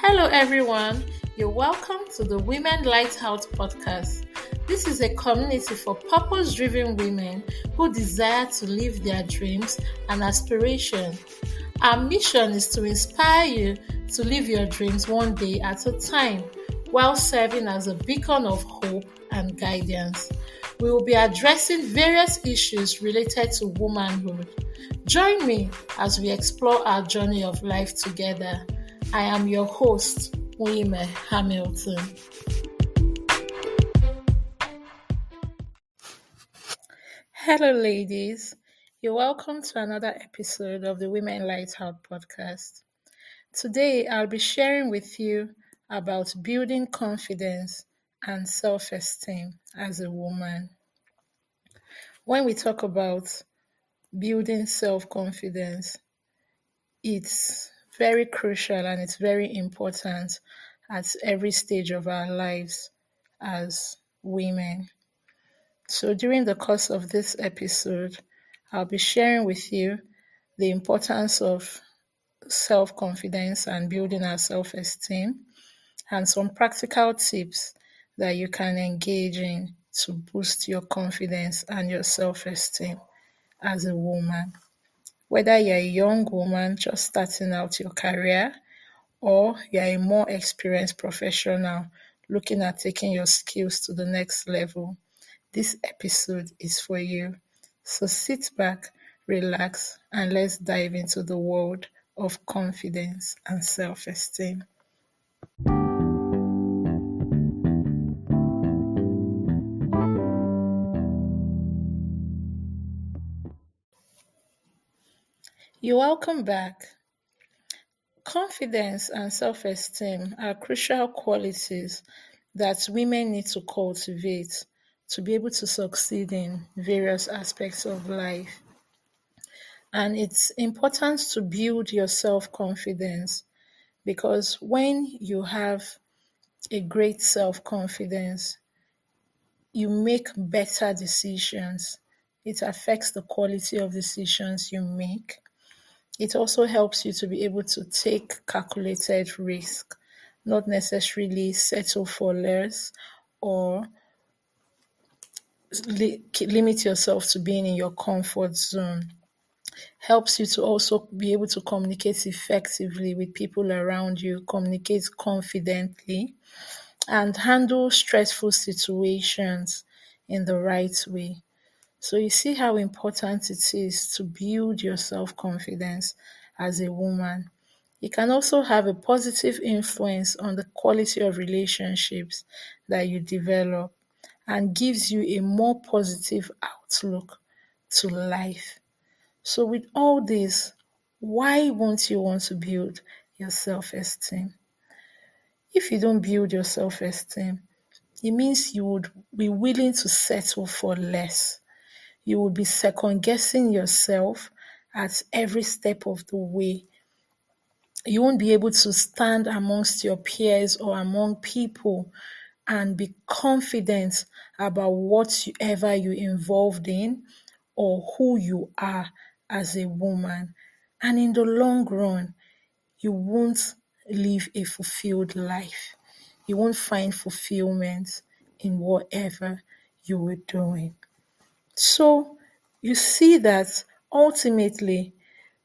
Hello, everyone. You're welcome to the Women Lighthouse podcast. This is a community for purpose driven women who desire to live their dreams and aspirations. Our mission is to inspire you to live your dreams one day at a time while serving as a beacon of hope and guidance. We will be addressing various issues related to womanhood. Join me as we explore our journey of life together. I am your host, Women Hamilton. Hello, ladies. You're welcome to another episode of the Women Lighthouse podcast. Today, I'll be sharing with you about building confidence and self-esteem as a woman. When we talk about building self-confidence, it's very crucial and it's very important at every stage of our lives as women. So during the course of this episode, I'll be sharing with you the importance of self-confidence and building our self-esteem and some practical tips that you can engage in to boost your confidence and your self-esteem as a woman. Whether you're a young woman just starting out your career or you're a more experienced professional looking at taking your skills to the next level, this episode is for you. So sit back, relax, and let's dive into the world of confidence and self-esteem. You're welcome back. Confidence and self-esteem are crucial qualities that women need to cultivate to be able to succeed in various aspects of life. And it's important to build your self-confidence because when you have a great self-confidence, you make better decisions. It affects the quality of decisions you make. It also helps you to be able to take calculated risk, not necessarily settle for less or limit yourself to being in your comfort zone. Helps you to also be able to communicate effectively with people around you, communicate confidently, and handle stressful situations in the right way. So you see how important it is to build your self-confidence as a woman. It can also have a positive influence on the quality of relationships that you develop and gives you a more positive outlook to life. So with all this, why won't you want to build your self-esteem? If you don't build your self-esteem, it means you would be willing to settle for less. You will be second guessing yourself at every step of the way. You won't be able to stand amongst your peers or among people and be confident about whatever you're involved in or who you are as a woman. And in the long run, you won't live a fulfilled life. You won't find fulfillment in whatever you were doing. So you see that ultimately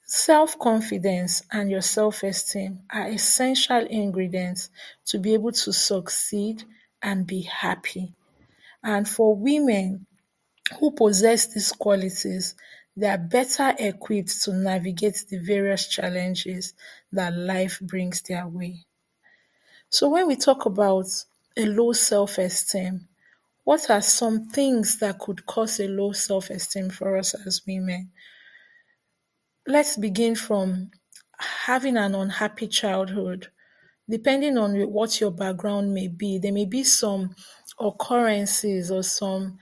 self-confidence and your self-esteem are essential ingredients to be able to succeed and be happy. And for women who possess these qualities, they are better equipped to navigate the various challenges that life brings their way. So when we talk about a low self-esteem, what are some things that could cause a low self-esteem for us as women? Let's begin from having an unhappy childhood. Depending on what your background may be, there may be some occurrences or some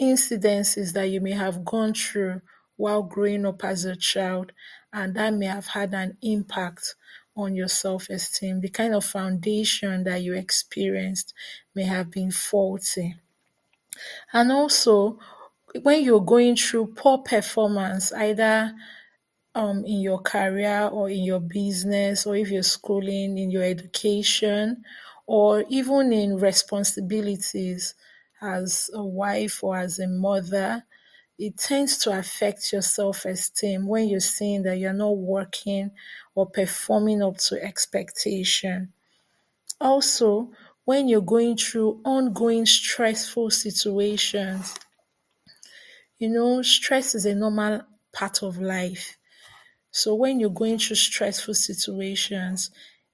incidences that you may have gone through while growing up as a child, and that may have had an impact on your self-esteem. The kind of foundation that you experienced may have been faulty. And also, when you're going through poor performance, either in your career or in your business, or if you're schooling, in your education, or even in responsibilities as a wife or as a mother, it tends to affect your self-esteem when you're seeing that you're not working or performing up to expectation. Also, when you're going through ongoing stressful situations, stress is a normal part of life. So when you're going through stressful situations,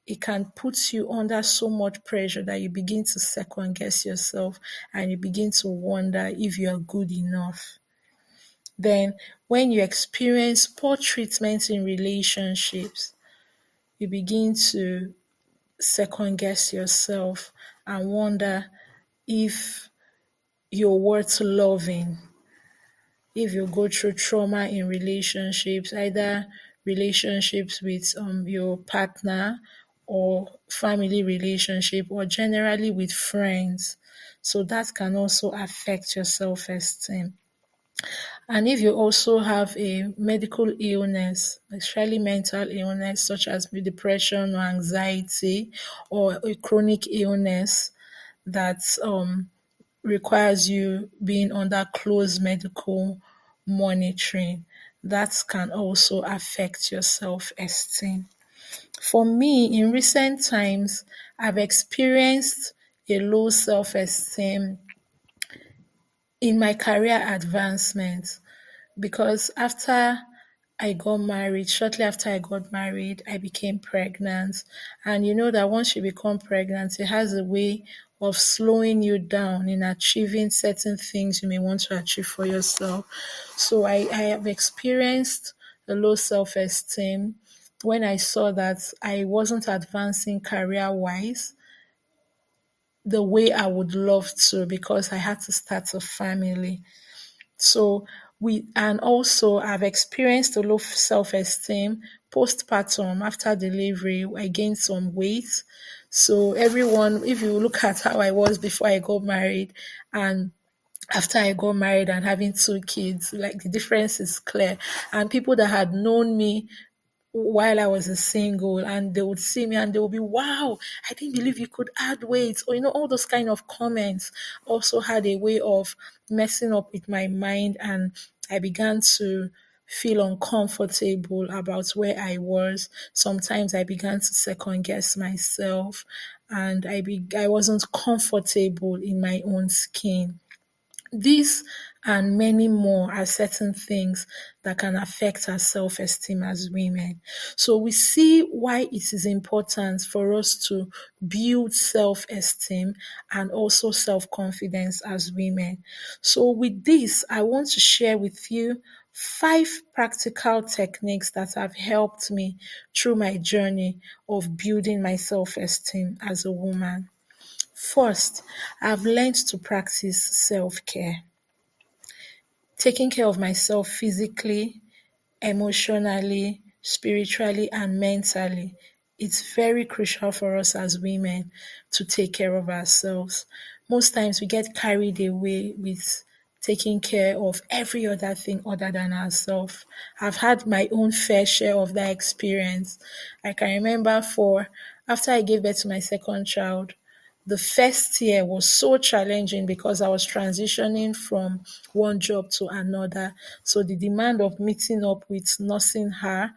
it can put you under so much pressure that you begin to second guess yourself and you begin to wonder if you are good enough. Then, when you experience poor treatment in relationships, you begin to second guess yourself and wonder if you're worth loving. If you go through trauma in relationships, either relationships with your partner or family relationship or generally with friends, so that can also affect your self-esteem. And if you also have a medical illness, especially mental illness such as depression or anxiety, or a chronic illness that requires you being under close medical monitoring, that can also affect your self-esteem. For me, in recent times, I've experienced a low self-esteem in my career advancement, because shortly after I got married, I became pregnant. And you know that once you become pregnant, it has a way of slowing you down in achieving certain things you may want to achieve for yourself. So I have experienced a low self esteem when I saw that I wasn't advancing career wise the way I would love to, because I had to start a family. So and also I've experienced a low self-esteem postpartum after delivery. I gained some weight. So everyone, if you look at how I was before I got married and after I got married and having two kids, like the difference is clear. And people that had known me while I was a single, and they would see me and they would be, wow, I didn't believe you could add weight. Or, all those kind of comments also had a way of messing up with my mind. And I began to feel uncomfortable about where I was. Sometimes I began to second guess myself, and I wasn't comfortable in my own skin. These and many more are certain things that can affect our self esteem as women. So we see why it is important for us to build self esteem and also self confidence as women. So, with this, I want to share with you 5 practical techniques that have helped me through my journey of building my self esteem as a woman. First, I've learned to practice self care. Taking care of myself physically, emotionally, spiritually, and mentally. It's very crucial for us as women to take care of ourselves. Most times we get carried away with taking care of every other thing other than ourselves. I've had my own fair share of that experience. I can remember after I gave birth to my second child, the first year was so challenging because I was transitioning from one job to another. So the demand of meeting up with nursing her,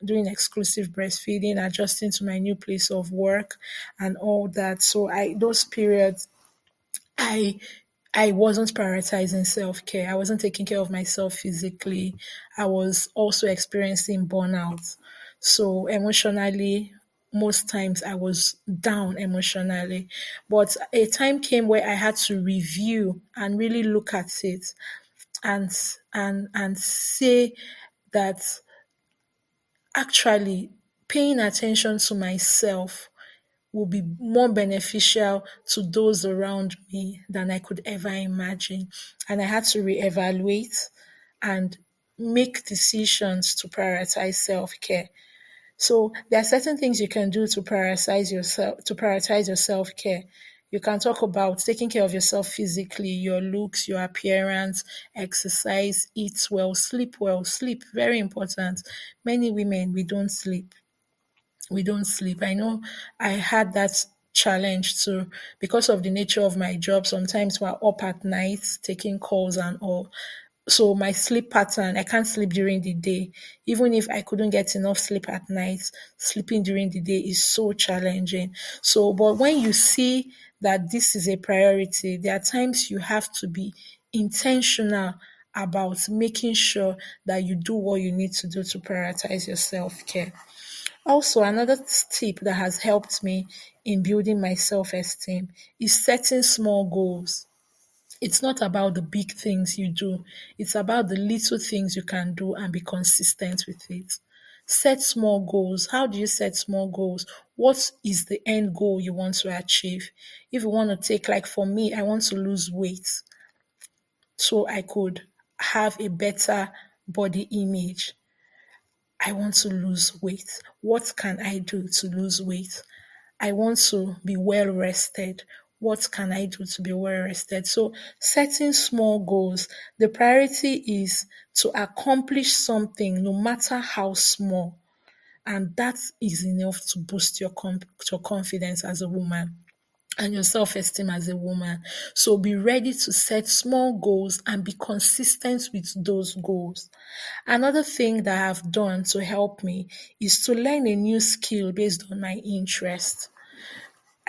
doing exclusive breastfeeding, adjusting to my new place of work and all that. So those periods I I wasn't prioritizing self-care. I wasn't taking care of myself physically. I was also experiencing burnout. So emotionally, most times I was down emotionally. But a time came where I had to review and really look at it and and say that actually paying attention to myself will be more beneficial to those around me than I could ever imagine. And I had to reevaluate and make decisions to prioritize self-care. So there are certain things you can do to prioritize your self-care. You can talk about taking care of yourself physically, your looks, your appearance, exercise, eat well, sleep well. Sleep, very important. Many women, we don't sleep. We don't sleep. I know I had that challenge too because of the nature of my job. Sometimes we're up at night taking calls and all. So my sleep pattern, I can't sleep during the day. Even if I couldn't get enough sleep at night, sleeping during the day is so challenging. So, but when you see that this is a priority, there are times you have to be intentional about making sure that you do what you need to do to prioritize your self-care. Also, another tip that has helped me in building my self-esteem is setting small goals. It's not about the big things you do, it's about the little things you can do and be consistent with it. Set small goals. How do you set small goals? What is the end goal you want to achieve? If you want to take, like for me, I want to lose weight so I could have a better body image. I want to lose weight. What can I do to lose weight? I want to be well rested. What can I do to be well rested? So, setting small goals, the priority is to accomplish something, no matter how small. And that is enough to boost your confidence as a woman and your self esteem as a woman. So, be ready to set small goals and be consistent with those goals. Another thing that I've done to help me is to learn a new skill based on my interest.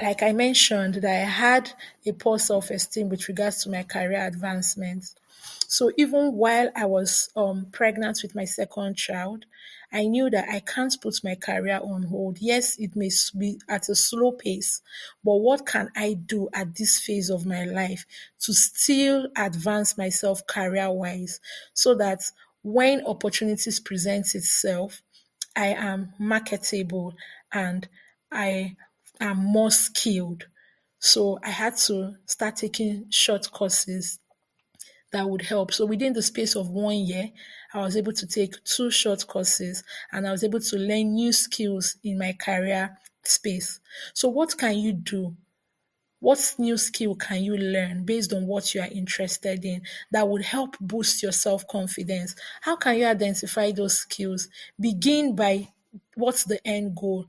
Like I mentioned, that I had a poor self esteem with regards to my career advancement. So even while I was pregnant with my second child, I knew that I can't put my career on hold. Yes, it may be at a slow pace, but what can I do at this phase of my life to still advance myself career wise so that when opportunities present itself, I am marketable and I am more skilled. So I had to start taking short courses that would help. So within the space of 1 year, I was able to take two short courses and I was able to learn new skills in my career space. So what can you do? What new skill can you learn based on what you are interested in that would help boost your self confidence? How can you identify those skills? Begin by what's the end goal?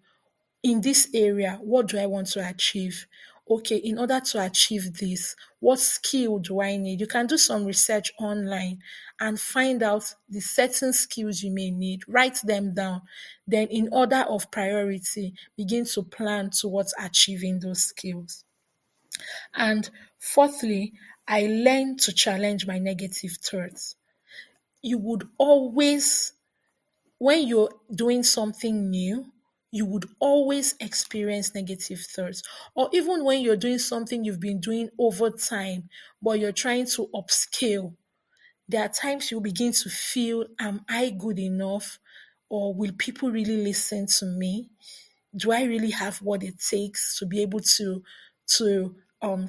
In this area, what do I want to achieve? Okay, in order to achieve this, what skill do I need? You can do some research online and find out the certain skills you may need, write them down. Then, in order of priority, begin to plan towards achieving those skills. And fourthly, I learned to challenge my negative thoughts. You would always, when you're doing something new, you would always experience negative thoughts. Or even when you're doing something you've been doing over time, but you're trying to upscale, there are times you begin to feel, am I good enough? Or will people really listen to me? Do I really have what it takes to be able to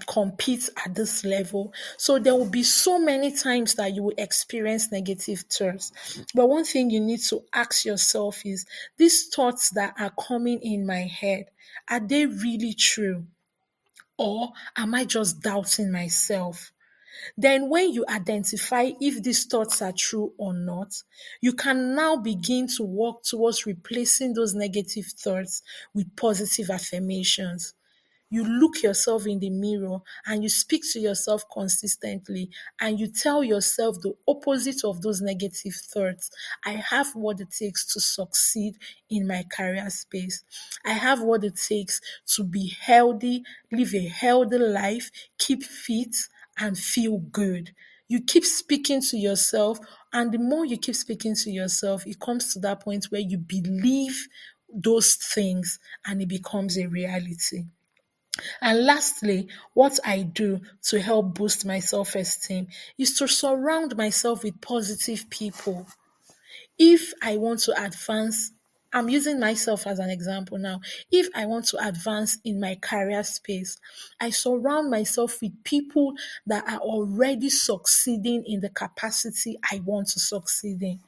compete at this level? So there will be so many times that you will experience negative thoughts. But one thing you need to ask yourself is these thoughts that are coming in my head, are they really true? Or am I just doubting myself? Then, when you identify if these thoughts are true or not, you can now begin to work towards replacing those negative thoughts with positive affirmations. You look yourself in the mirror and you speak to yourself consistently and you tell yourself the opposite of those negative thoughts. I have what it takes to succeed in my career space. I have what it takes to be healthy, live a healthy life, keep fit, and feel good. You keep speaking to yourself, and the more you keep speaking to yourself, it comes to that point where you believe those things and it becomes a reality. And lastly, what I do to help boost my self esteem is to surround myself with positive people. If I want to advance, I'm using myself as an example now. If I want to advance in my career space, I surround myself with people that are already succeeding in the capacity I want to succeed in,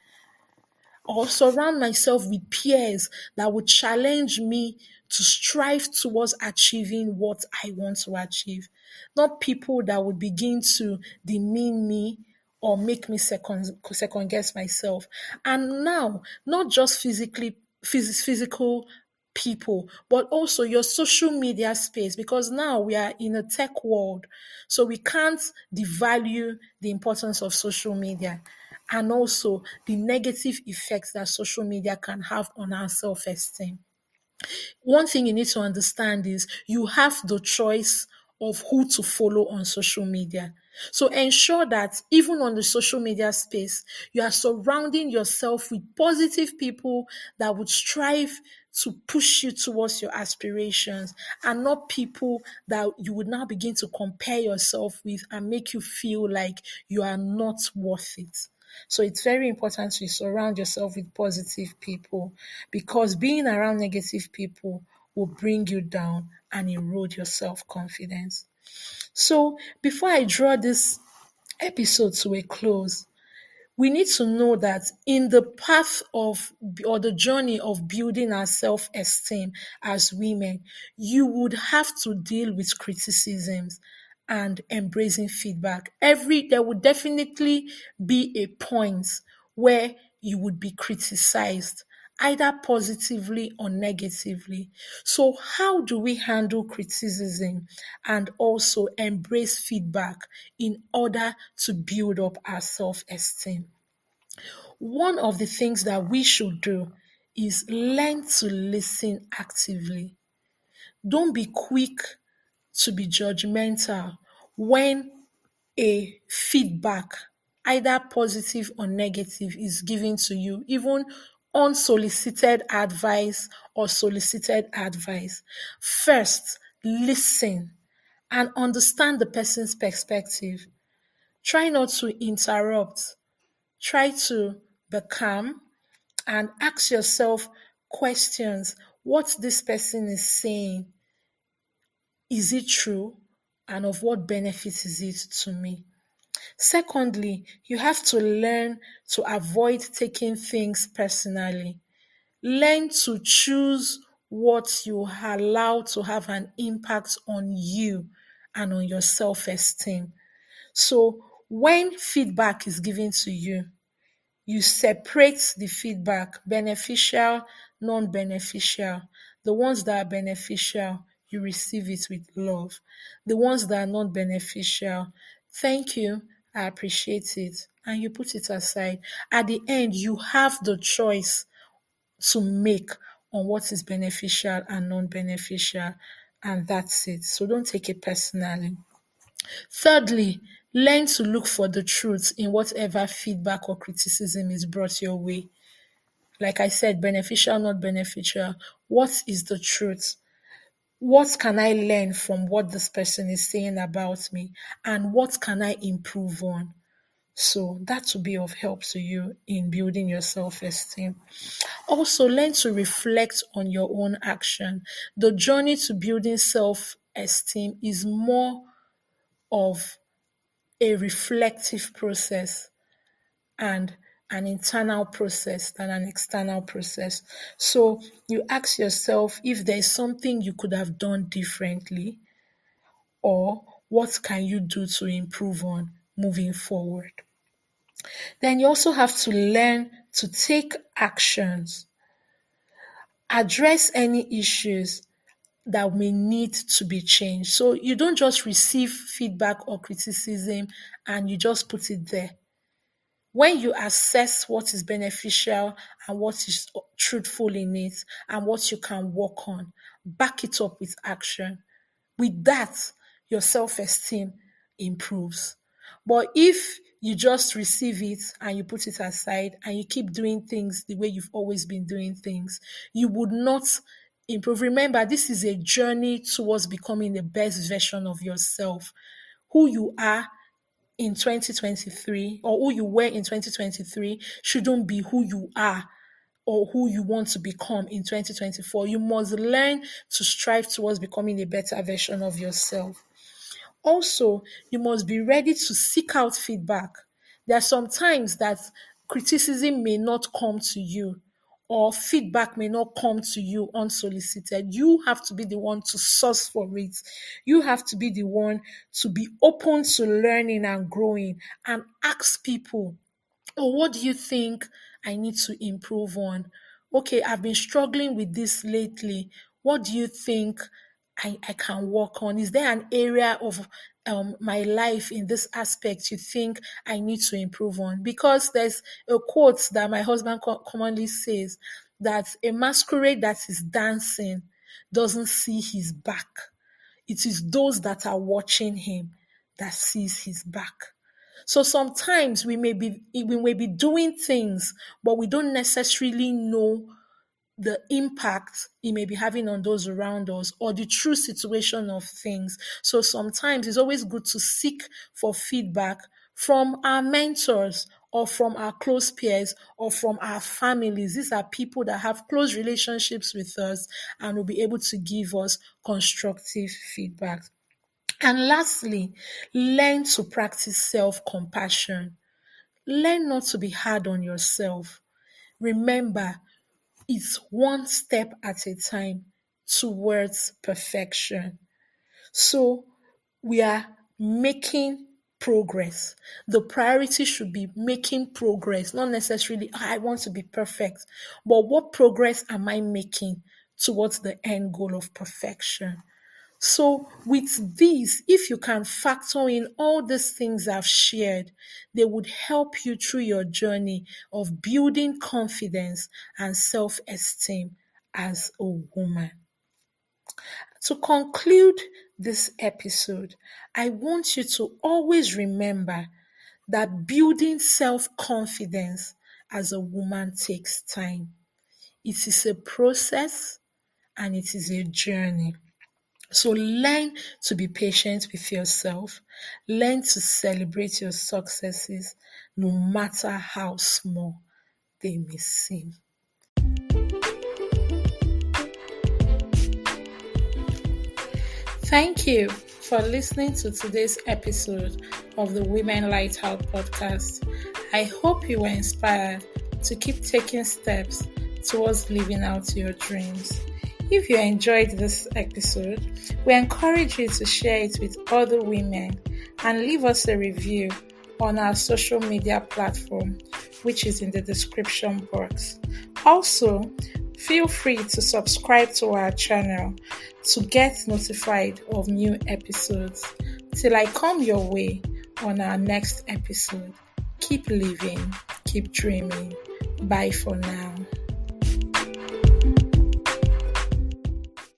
or surround myself with peers that would challenge me to strive towards achieving what I want to achieve, not people that would begin to demean me or make me second guess myself. And now, not just physical people, but also your social media space, because now we are in a tech world. So we can't devalue the importance of social media and also the negative effects that social media can have on our self esteem. One thing you need to understand is you have the choice of who to follow on social media. So ensure that even on the social media space, you are surrounding yourself with positive people that would strive to push you towards your aspirations, and not people that you would now begin to compare yourself with and make you feel like you are not worth it. So it's very important to surround yourself with positive people, because being around negative people will bring you down and erode your self confidence. So before I draw this episode to a close, we need to know that in the path of or the journey of building our self esteem as women, you would have to deal with criticisms and embracing feedback. There would definitely be a point where you would be criticized, either positively or negatively. So, how do we handle criticism and also embrace feedback in order to build up our self esteem? One of the things that we should do is learn to listen actively. Don't be quick to be judgmental when a feedback, either positive or negative, is given to you, even unsolicited advice or solicited advice. First, listen and understand the person's perspective. Try not to interrupt. Try to be calm and ask yourself questions. What this person is saying, is it true? And of what benefit is it to me? Secondly, you have to learn to avoid taking things personally. Learn to choose what you allow to have an impact on you and on your self esteem. So, when feedback is given to you, you separate the feedback: beneficial, non beneficial. The ones that are beneficial, you receive it with love. The ones that are not beneficial, thank you, I appreciate it, and you put it aside. At the end, you have the choice to make on what is beneficial and non beneficial, and that's it. So don't take it personally. Thirdly, learn to look for the truth in whatever feedback or criticism is brought your way. Like I said, beneficial, not beneficial. What is the truth? What can I learn from what this person is saying about me? And what can I improve on? So that will be of help to you in building your self esteem. Also, learn to reflect on your own action. The journey to building self esteem is more of a reflective process and an internal process than an external process. So you ask yourself if there's something you could have done differently, or what can you do to improve on moving forward. Then you also have to learn to take actions, address any issues that may need to be changed. So you don't just receive feedback or criticism and you just put it there. When you assess what is beneficial and what is truthful in it and what you can work on, back it up with action. With that, your self esteem improves. But if you just receive it and you put it aside and you keep doing things the way you've always been doing things, you would not improve. Remember, this is a journey towards becoming the best version of yourself. Who you are in 2023, or who you were in 2023, shouldn't be who you are or who you want to become in 2024. You must learn to strive towards becoming a better version of yourself. Also, you must be ready to seek out feedback. There are some times that criticism may not come to you or feedback may not come to you unsolicited. You have to be the one to source for it. You have to be the one to be open to learning and growing and ask people, oh, what do you think I need to improve on? Okay, I've been struggling with this lately. What do you think I can work on? Is there an area of my life in this aspect you think I need to improve on? Because there's a quote that my husband commonly says that a masquerade that is dancing doesn't see his back. It is those that are watching him that sees his back. So sometimes we may be doing things, but we don't necessarily know the impact it may be having on those around us or the true situation of things. So sometimes it's always good to seek for feedback from our mentors or from our close peers or from our families. These are people that have close relationships with us and will be able to give us constructive feedback. And lastly, learn to practice self compassion. Learn not to be hard on yourself. Remember, it's one step at a time towards perfection. So we are making progress. The priority should be making progress, not necessarily, "Ah, I want to be perfect," but what progress am I making towards the end goal of perfection? So, with these, if you can factor in all these things I've shared, they would help you through your journey of building confidence and self esteem as a woman. To conclude this episode, I want you to always remember that building self confidence as a woman takes time. It is a process and it is a journey. So learn to be patient with yourself. Learn to celebrate your successes, no matter how small they may seem. Thank you for listening to today's episode of the Women Lighthouse podcast. I hope you were inspired to keep taking steps towards living out your dreams. If you enjoyed this episode, we encourage you to share it with other women and leave us a review on our social media platform, which is in the description box. Also, feel free to subscribe to our channel to get notified of new episodes. Till I come your way on our next episode, keep living, keep dreaming. Bye for now.